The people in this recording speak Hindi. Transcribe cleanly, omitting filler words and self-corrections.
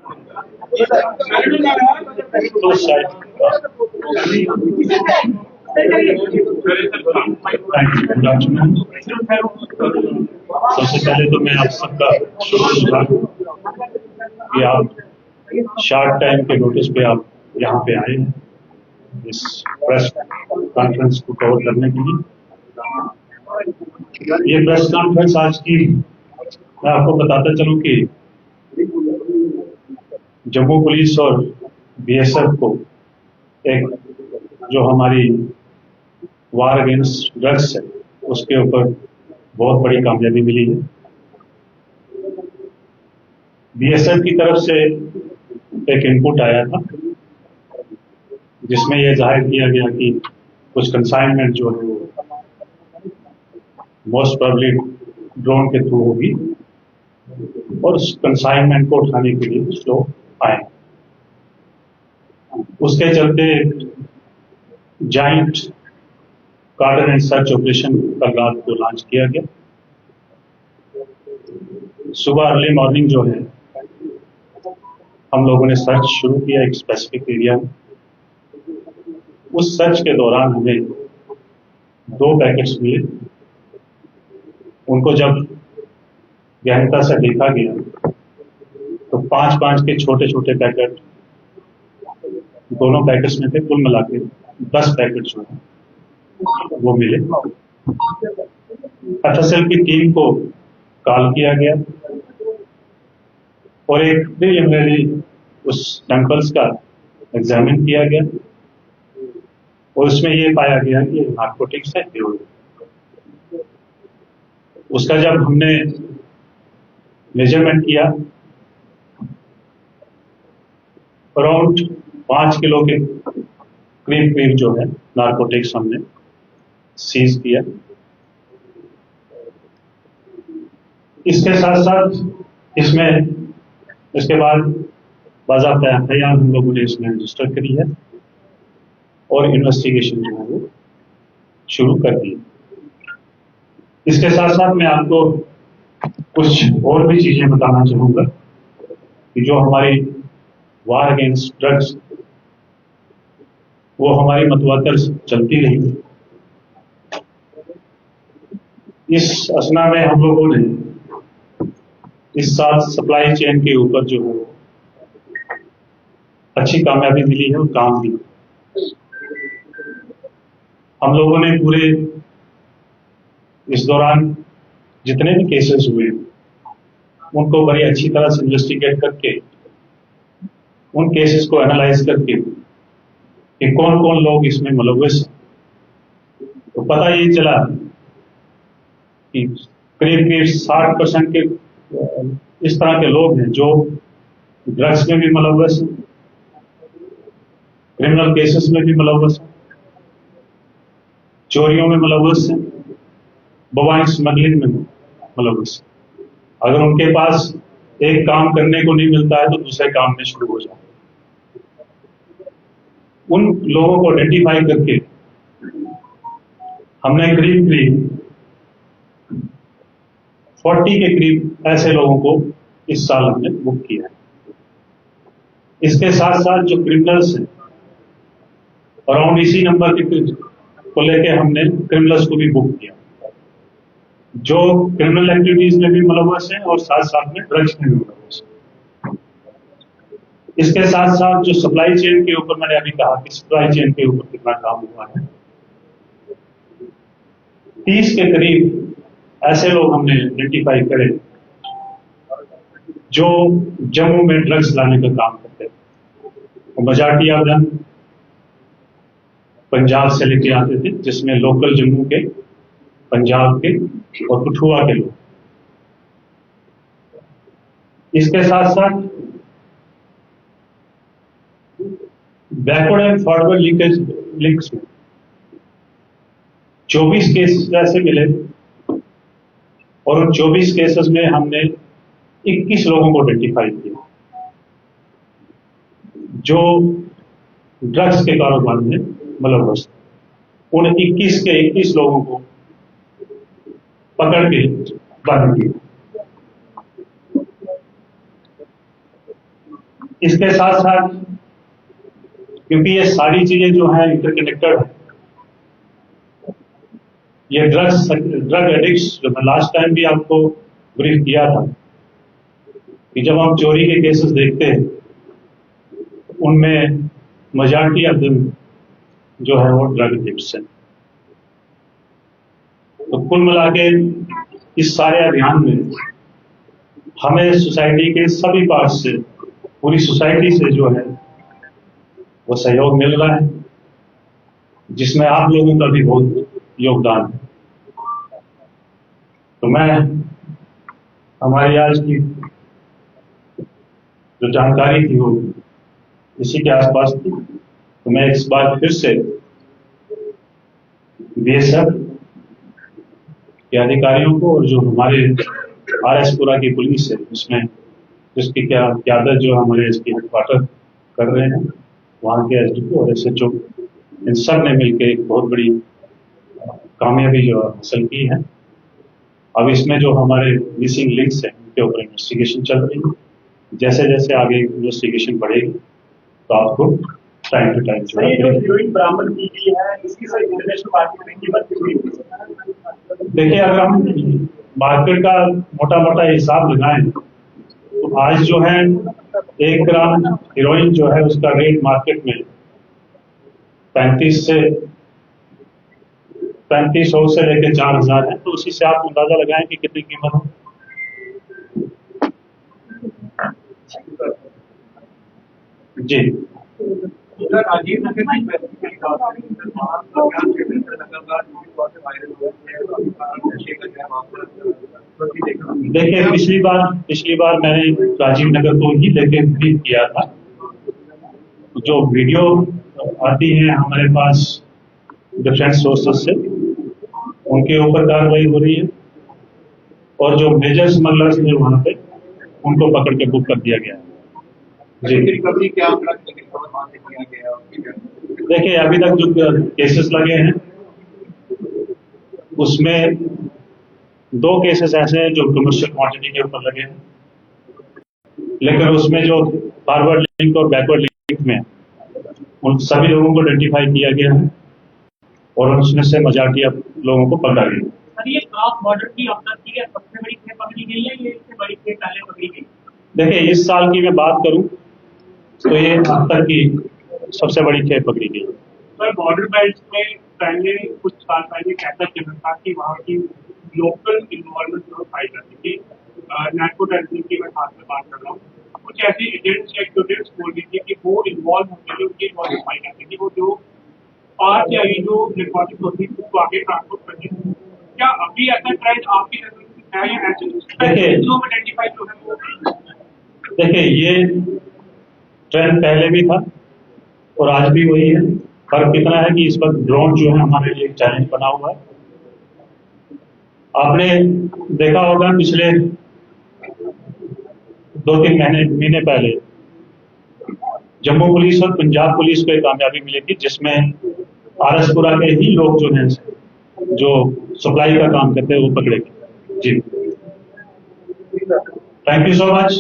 तो शायद सबसे पहले तो मैं आप सबका शुक्रगुजार हूँ कि आप शार्ट टाइम के नोटिस पे आप यहाँ पे आए हैं इस प्रेस कॉन्फ्रेंस को कवर करने के लिए। ये प्रेस कॉन्फ्रेंस आज की मैं आपको बताता चलूं कि जम्मू पुलिस और बीएसएफ को एक जो हमारी वार अगेंस्ट ड्रग्स है उसके ऊपर बहुत बड़ी कामयाबी मिली है। बीएसएफ की तरफ से एक इनपुट आया था जिसमें यह जाहिर किया गया कि कुछ कंसाइनमेंट जो है वो मोस्ट प्रोबेबली ड्रोन के थ्रू होगी और उस कंसाइनमेंट को उठाने के लिए कुछ लोग आए। उसके चलते जाइंट कार्डन एंड सर्च ऑपरेशन कल रात को लॉन्च किया गया। सुबह अर्ली मॉर्निंग जो है हम लोगों ने सर्च शुरू किया एक स्पेसिफिक एरिया में। उस सर्च के दौरान हमें 2 पैकेट्स मिले। उनको जब गहनता से देखा गया तो 5-5 के छोटे छोटे पैकेट दोनों पैकेट्स में थे। कुल मिला के 10 पैकेट जो है वो मिले। एफएसएल की टीम को कॉल किया गया और एक प्रीलिमिनरी उस सैंपल्स का एग्जामिन किया गया और उसमें ये पाया गया कि नार्कोटिक्स है, हेरोइन। उसका जब हमने मेजरमेंट किया अराउंड 5 किलो के करीब जो है नार्कोटिक्स हमने सीज किया। इसके साथ साथ इसके बाद बाज़ाब्ता एफआईआर हम लोगों ने इसमें रजिस्टर करी है और इन्वेस्टिगेशन जो है वो शुरू कर दी। इसके साथ साथ मैं आपको कुछ और भी चीजें बताना चाहूंगा कि जो हमारी वार अगेंस्ट ड्रग्स वो हमारी मतवातर चलती रही। इस असना में हम लोगों ने इस साल सप्लाई चेन के ऊपर जो है अच्छी कामयाबी मिली है और काम भी। हम लोगों ने पूरे इस दौरान जितने भी केसेस हुए उनको बड़ी अच्छी तरह से इन्वेस्टिगेट करके उन केसेस को एनालाइज करके कि कौन कौन लोग इसमें मुलव्वस हैं, तो पता ये चला कि करीब 60% के इस तरह के लोग हैं जो ड्रग्स में भी मुलव्वस हैं, क्रिमिनल केसेस में भी मुलव्वस हैं, चोरियों में मुलव्वस हैं, बवाइन स्मगलिंग में मुलव्वस हैं। अगर उनके पास एक काम करने को नहीं मिलता है तो दूसरे काम में शुरू हो जाए। उन लोगों को आइडेंटिफाई करके हमने करीब 40 के करीब ऐसे लोगों को इस साल हमने बुक किया है। इसके साथ साथ जो क्रिमिनल्स हैं अराउंड इसी नंबर को लेके हमने क्रिमिनल्स को भी बुक किया जो क्रिमिनल एक्टिविटीज में भी मुलव्वस हैं और साथ साथ में ड्रग्स में भी मुलव्वस हैं। इसके साथ साथ जो सप्लाई चेन के ऊपर मैंने अभी कहा कि सप्लाई चेन के ऊपर कितना काम हुआ है, 30 के करीब ऐसे लोग हमने आइडेंटिफाई करे जो जम्मू में ड्रग्स लाने का काम करते हैं। मेजॉरिटी ऑफ देम पंजाब से लेके आते थे, जिसमें लोकल जम्मू के, पंजाब के और कठुआ के लोग। इसके साथ साथ बैकवर्ड एंड फॉरवर्ड लिंक्स में 24 केसेस ऐसे मिले और उन 24 केसेस में हमने 21 लोगों को आइडेंटिफाई किया जो ड्रग्स के कारोबार में मुलव्वस। उन 21 के 21 लोगों को पकड़ के बंद किया। इसके साथ साथ क्योंकि ये सारी चीजें जो हैं इंटरकनेक्टेड है, ये ड्रग एडिक्ट्स जो मैं लास्ट टाइम भी आपको ब्रीफ किया था कि जब हम चोरी के केसेस देखते हैं उनमें मेजॉरिटी ऑफ देम जो है वो ड्रग एडिक्ट्स हैं। तो कुल मिला के इस सारे अभियान में हमें सोसाइटी के सभी पार्ट से, पूरी सोसाइटी से जो है वो सहयोग मिल रहा है, जिसमें आप लोगों का भी बहुत योगदान है। तो मैं हमारी आज की जो जानकारी थी वो इसी के आसपास थी। तो मैं इस बार फिर से बीएसएफ के अधिकारियों को और जो हमारे आरएसपुरा की पुलिस है उसमें जिसकी क्यादत जो हमारे एसपी हेडक्वार्टर कर रहे हैं, वहाँ के एसडीपी और एसएचओ, इन सब ने मिलकर एक बहुत बड़ी कामयाबी जो हासिल की है। अब इसमें जो हमारे मिसिंग लिंक्स हैं उनके ऊपर इन्वेस्टिगेशन चल रही है। जैसे जैसे आगे इन्वेस्टिगेशन बढ़ेगी तो आपको टाइम टू टाइम जो हीरोइन बरामद की गई है, इसकी सर इंटरनेशनल मार्केट में कीमत कितनी है? देखिए, अगर हम मार्केट का मोटा मोटा हिसाब लगाएं तो आज जो है 1 ग्राम हीरोइन जो है उसका रेट मार्केट में 3500 से लेकर 4000 है। तो उसी से आप अंदाजा लगाएं कि कितनी कीमत है। जी, राजीव नगर देखिए, पिछली बार मैंने राजीव नगर को ही लेके ब्रीफ किया था। जो वीडियो आती है हमारे पास डिफरेंट सोर्सेस से, उनके ऊपर कार्रवाई हो रही है और जो मेजर स्मगलर्स थे वहां पे उनको पकड़ के बुक कर दिया गया है। जी, रिकवरी क्या आंकड़ा किया गया? देखिए, अभी तक जो केसेस लगे हैं उसमें 2 केसेस ऐसे हैं जो कमर्शियल क्वांटिटी के ऊपर लगे हैं, लेकिन उसमें जो फॉरवर्ड लिंक और बैकवर्ड लिंक में उन सभी लोगों को आइडेंटिफाई किया गया है और उसमें से मेजॉरिटी ऑफ लोगों को पकड़ा गया। सर, ये क्रॉस बॉर्डर की अपराधी है, सबसे बड़ी खेप पकड़ी गई है, ये इससे बड़ी खेप पहले पकड़ी गई? देखिए, इस साल की मैं बात करूं तो ये अब तक की सबसे बड़ी खेप पकड़ी गई। सर, बॉर्डर बेल्ट में पहले कुछ साल पहले कैसा चल रहा था कि वहाँ की लोकल इन्वॉल्वमेंट जो पाई जाती थी, नार्को टेररिज्म की मैं खास में बात कर रहा हूँ, कुछ ऐसे एजेंट्स या स्टूडेंट्स बोल रही थी कि वो इन्वॉल्व होते थे, उनकी इन्वॉल्वमेंट पाई जाती थी, वो जो पार से आई जो निकोटिक होती थी उसको आगे ट्रांसपोर्ट करती थी। क्या अभी ऐसा ट्रेंड आपकी नजर में है या ऐसे जो आइडेंटिफाई जो है वो? देखिए, ये ट्रेंड पहले भी था और आज भी वही है। फर्क इतना है कि इस वक्त ड्रोन जो है हमारे लिए एक चैलेंज बना हुआ है। आपने देखा होगा पिछले 2-3 महीने पहले जम्मू पुलिस और पंजाब पुलिस को एक कामयाबी मिली थी, जिसमें आरएसपुरा के ही लोग जो हैं जो सप्लाई का काम करते हैं वो पकड़े गए। जी, थैंक यू सो मच।